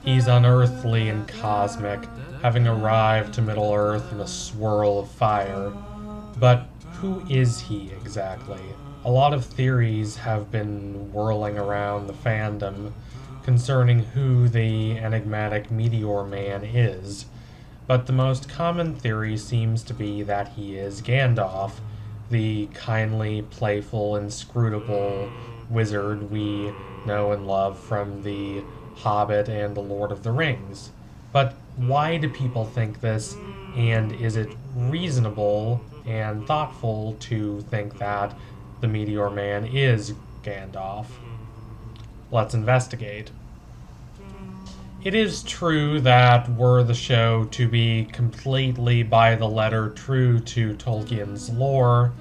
He's unearthly and cosmic, having arrived to Middle-earth in a swirl of fire. But who is he exactly? A lot of theories have been whirling around the fandom concerning who the enigmatic Meteor Man is, but the most common theory seems to be that he is Gandalf, the kindly, playful, inscrutable wizard we know and love from The Hobbit and The Lord of the Rings. But why do people think this, and is it reasonable and thoughtful to think that the Meteor Man is Gandalf? Let's investigate. It is true that were the show to be completely by the letter true to Tolkien's lore,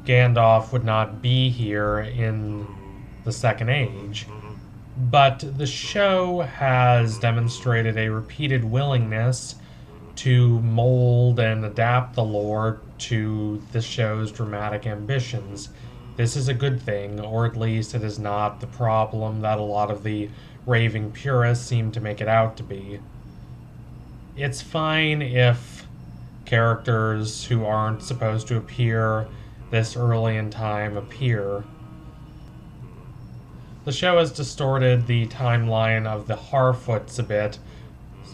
Gandalf would not be here in the Second Age. But the show has demonstrated a repeated willingness to mold and adapt the lore to the show's dramatic ambitions. This is a good thing, or at least it is not the problem that a lot of the raving purists seem to make it out to be. It's fine if characters who aren't supposed to appear this early in time appear. The show has distorted the timeline of the Harfoots a bit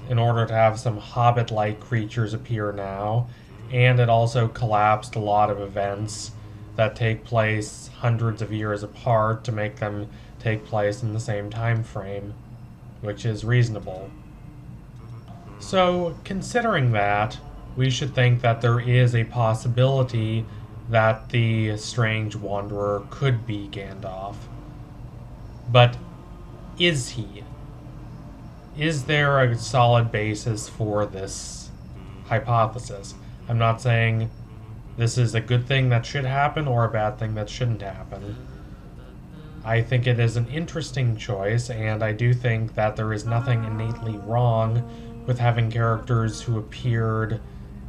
in order to have some hobbit-like creatures appear now, and it also collapsed a lot of events that take place hundreds of years apart to make them take place in the same time frame, which is reasonable. So, considering that, we should think that there is a possibility that the strange wanderer could be Gandalf. But is he? Is there a solid basis for this hypothesis? I'm not saying this is a good thing that should happen or a bad thing that shouldn't happen. I think it is an interesting choice, and I do think that there is nothing innately wrong with having characters who appeared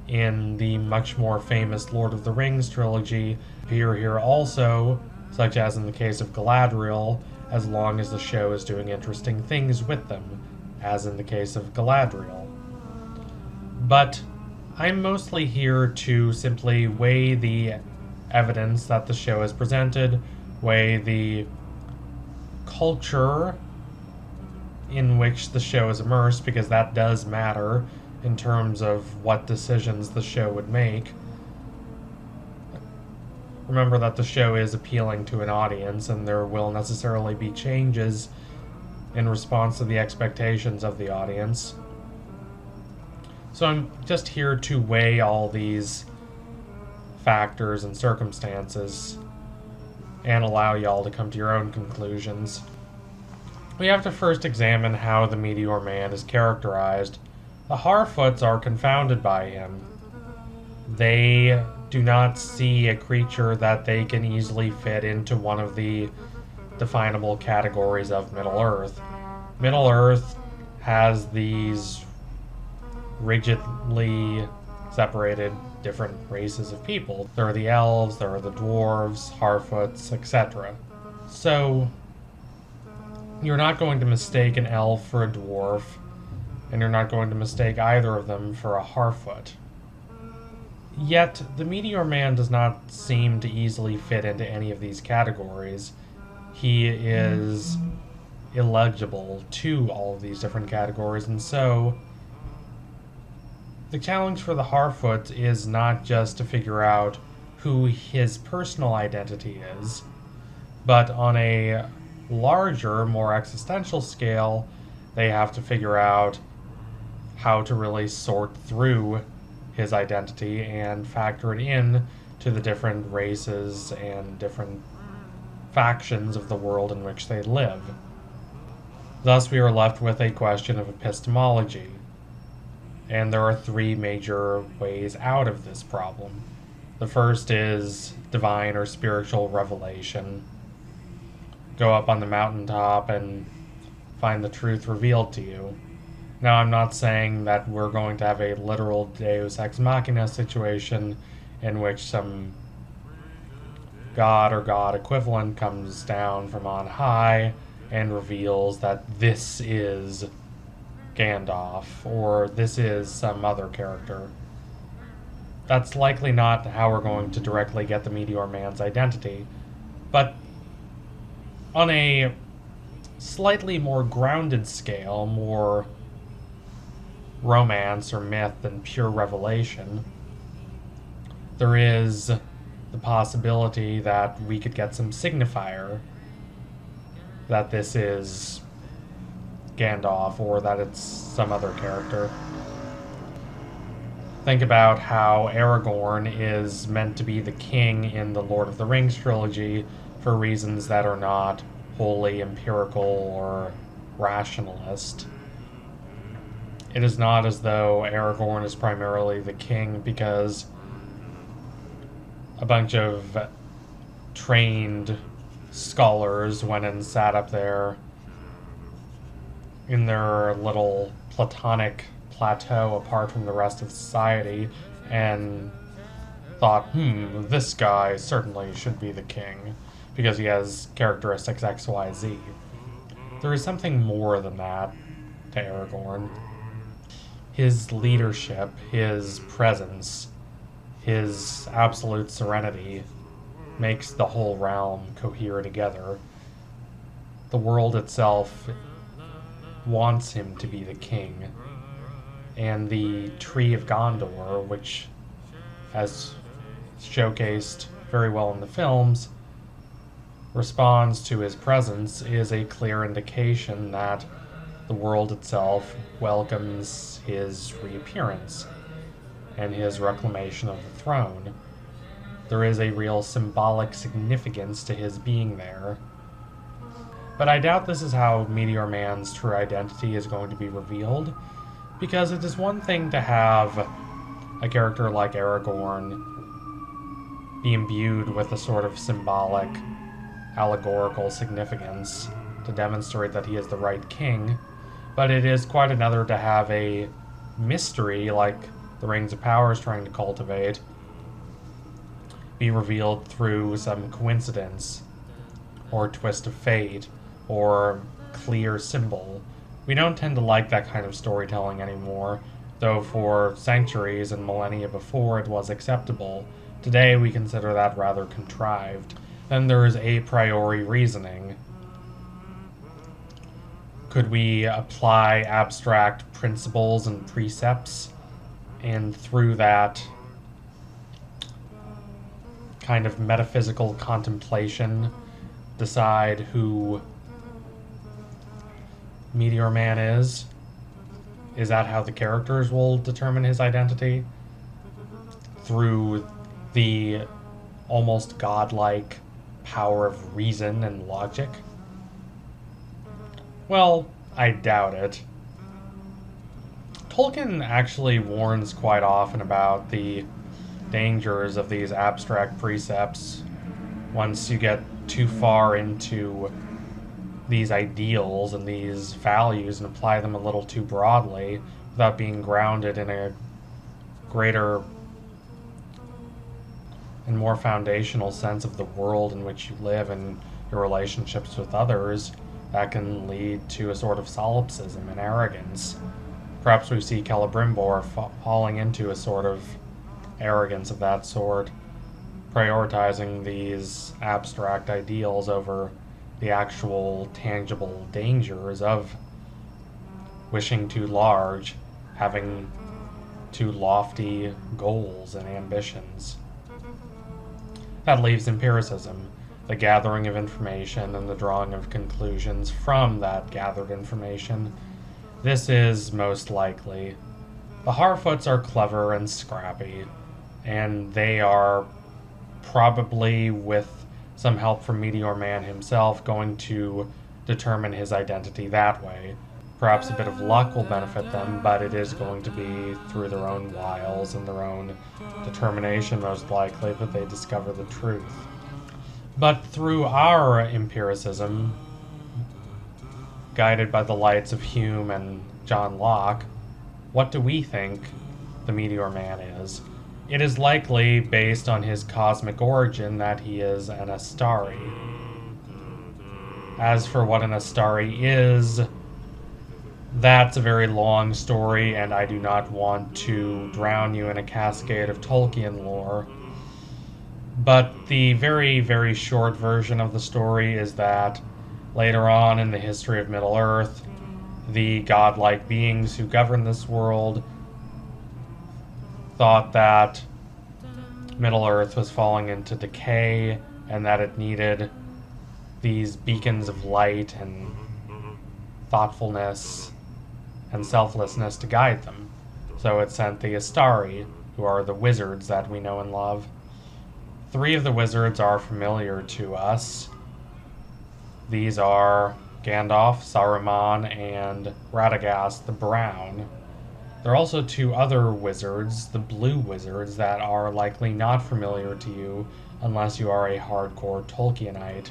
in the much more famous Lord of the Rings trilogy appear here also, such as in the case of Galadriel, as long as the show is doing interesting things with them, as in the case of Galadriel. But I'm mostly here to simply weigh the evidence that the show has presented, weigh the culture in which the show is immersed, because that does matter in terms of what decisions the show would make. Remember that the show is appealing to an audience, and there will necessarily be changes in response to the expectations of the audience. So I'm just here to weigh all these factors and circumstances and allow y'all to come to your own conclusions. We have to first examine how the Meteor Man is characterized. The Harfoots are confounded by him. They do not see a creature that they can easily fit into one of the definable categories of Middle-earth. Middle-earth has these rigidly separated different races of people. There are the elves, there are the dwarves, Harfoots, etc. So, you're not going to mistake an elf for a dwarf, and you're not going to mistake either of them for a Harfoot. Yet, the Meteor Man does not seem to easily fit into any of these categories. He is illegible to all of these different categories, and so the challenge for the Harfoot is not just to figure out who his personal identity is, but on a larger, more existential scale, they have to figure out how to really sort through his identity and factor it in to the different races and different factions of the world in which they live. Thus, we are left with a question of epistemology. And there are three major ways out of this problem. The first is divine or spiritual revelation. Go up on the mountaintop and find the truth revealed to you. Now, I'm not saying that we're going to have a literal deus ex machina situation in which some god or god equivalent comes down from on high and reveals that this is Gandalf or this is some other character. That's likely not how we're going to directly get the Meteor Man's identity, but on a slightly more grounded scale, more romance or myth than pure revelation, there is the possibility that we could get some signifier that this is Gandalf or that it's some other character. Think about how Aragorn is meant to be the king in the Lord of the Rings trilogy for reasons that are not wholly empirical or rationalist. It is not as though Aragorn is primarily the king because a bunch of trained scholars went and sat up there in their little platonic plateau apart from the rest of society and thought, this guy certainly should be the king because he has characteristics XYZ. There is something more than that to Aragorn. His leadership, his presence, his absolute serenity makes the whole realm cohere together. The world itself wants him to be the king. And the Tree of Gondor, which, as showcased very well in the films, responds to his presence, is a clear indication that the world itself welcomes his reappearance and his reclamation of the throne. There is a real symbolic significance to his being there. But I doubt this is how Meteor Man's true identity is going to be revealed, because it is one thing to have a character like Aragorn be imbued with a sort of symbolic, allegorical significance to demonstrate that he is the right king, but it is quite another to have a mystery like the Rings of Power is trying to cultivate be revealed through some coincidence or twist of fate or clear symbol. We don't tend to like that kind of storytelling anymore, though for centuries and millennia before it was acceptable. Today we consider that rather contrived. Then there is a priori reasoning. Could we apply abstract principles and precepts, and through that kind of metaphysical contemplation decide who Meteor Man is? Is that how the characters will determine his identity? Through the almost godlike power of reason and logic? Well, I doubt it. Tolkien actually warns quite often about the dangers of these abstract precepts once you get too far into these ideals and these values and apply them a little too broadly without being grounded in a greater and more foundational sense of the world in which you live and your relationships with others. That can lead to a sort of solipsism and arrogance. Perhaps we see Celebrimbor falling into a sort of arrogance of that sort, prioritizing these abstract ideals over the actual tangible dangers of wishing too large, having too lofty goals and ambitions. That leaves empiricism, the gathering of information and the drawing of conclusions from that gathered information. This is most likely. The Harfoots are clever and scrappy, and they are probably, with some help from Meteor Man himself, going to determine his identity that way. Perhaps a bit of luck will benefit them, but it is going to be through their own wiles and their own determination, most likely, that they discover the truth. But through our empiricism, guided by the lights of Hume and John Locke, what do we think the Meteor Man is? It is likely, based on his cosmic origin, that he is an Astari. As for what an Astari is, that's a very long story, and I do not want to drown you in a cascade of Tolkien lore. But the very, very short version of the story is that later on in the history of Middle-earth, the godlike beings who govern this world thought that Middle-earth was falling into decay and that it needed these beacons of light and thoughtfulness and selflessness to guide them. So it sent the Astari, who are the wizards that we know and love. 3 of the wizards are familiar to us. These are Gandalf, Saruman, and Radagast the Brown. There are also 2 other wizards, the blue wizards, that are likely not familiar to you unless you are a hardcore Tolkienite.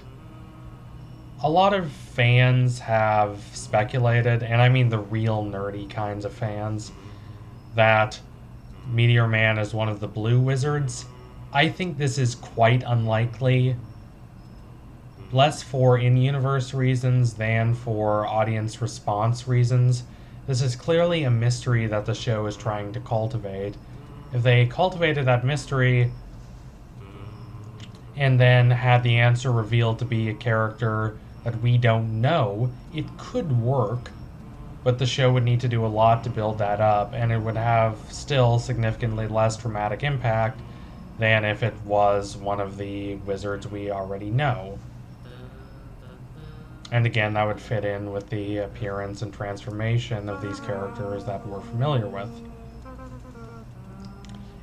A lot of fans have speculated, and I mean the real nerdy kinds of fans, that Meteor Man is one of the blue wizards. I think this is quite unlikely, less for in-universe reasons than for audience response reasons. This is clearly a mystery that the show is trying to cultivate. If they cultivated that mystery and then had the answer revealed to be a character that we don't know, it could work, but the show would need to do a lot to build that up, and it would have still significantly less dramatic impact than if it was one of the wizards we already know. And again, that would fit in with the appearance and transformation of these characters that we're familiar with.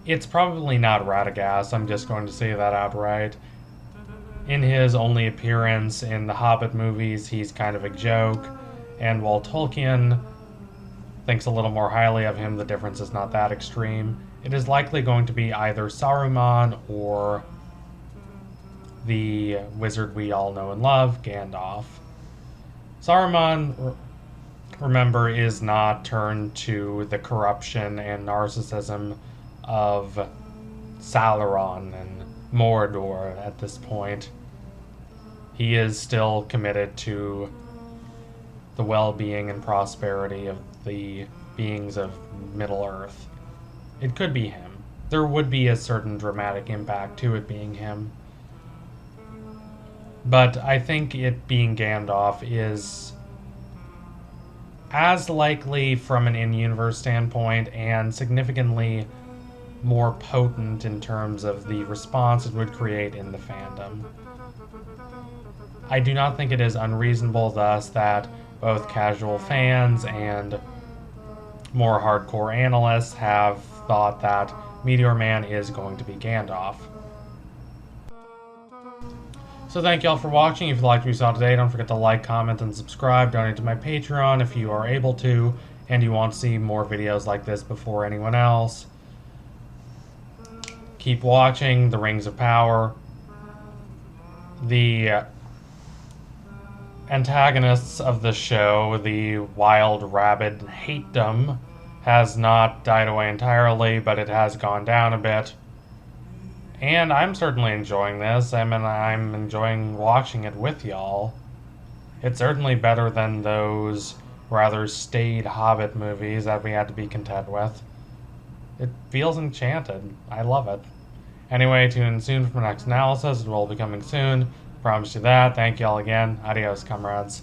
It's probably not Radagast, I'm just going to say that outright. In his only appearance in the Hobbit movies, he's kind of a joke, and while Tolkien thinks a little more highly of him, the difference is not that extreme. It is likely going to be either Saruman or the wizard we all know and love, Gandalf. Saruman, remember, is not turned to the corruption and narcissism of Sauron and Mordor at this point. He is still committed to the well-being and prosperity of the beings of Middle-earth. It could be him. There would be a certain dramatic impact to it being him. But I think it being Gandalf is as likely from an in-universe standpoint and significantly more potent in terms of the response it would create in the fandom. I do not think it is unreasonable, thus, that both casual fans and more hardcore analysts have thought that Meteor Man is going to be Gandalf. So thank you all for watching. If you liked what you saw today, don't forget to like, comment, and subscribe. Donate to my Patreon if you are able to, and you want to see more videos like this before anyone else. Keep watching The Rings of Power. The antagonists of the show, the wild, rabid hatedom, has not died away entirely, but it has gone down a bit. And I'm certainly enjoying this. I'm enjoying watching it with y'all. It's certainly better than those rather staid Hobbit movies that we had to be content with. It feels enchanted. I love it. Anyway, tune in soon for my next analysis. It will be coming soon. Promise you that. Thank y'all again. Adios, comrades.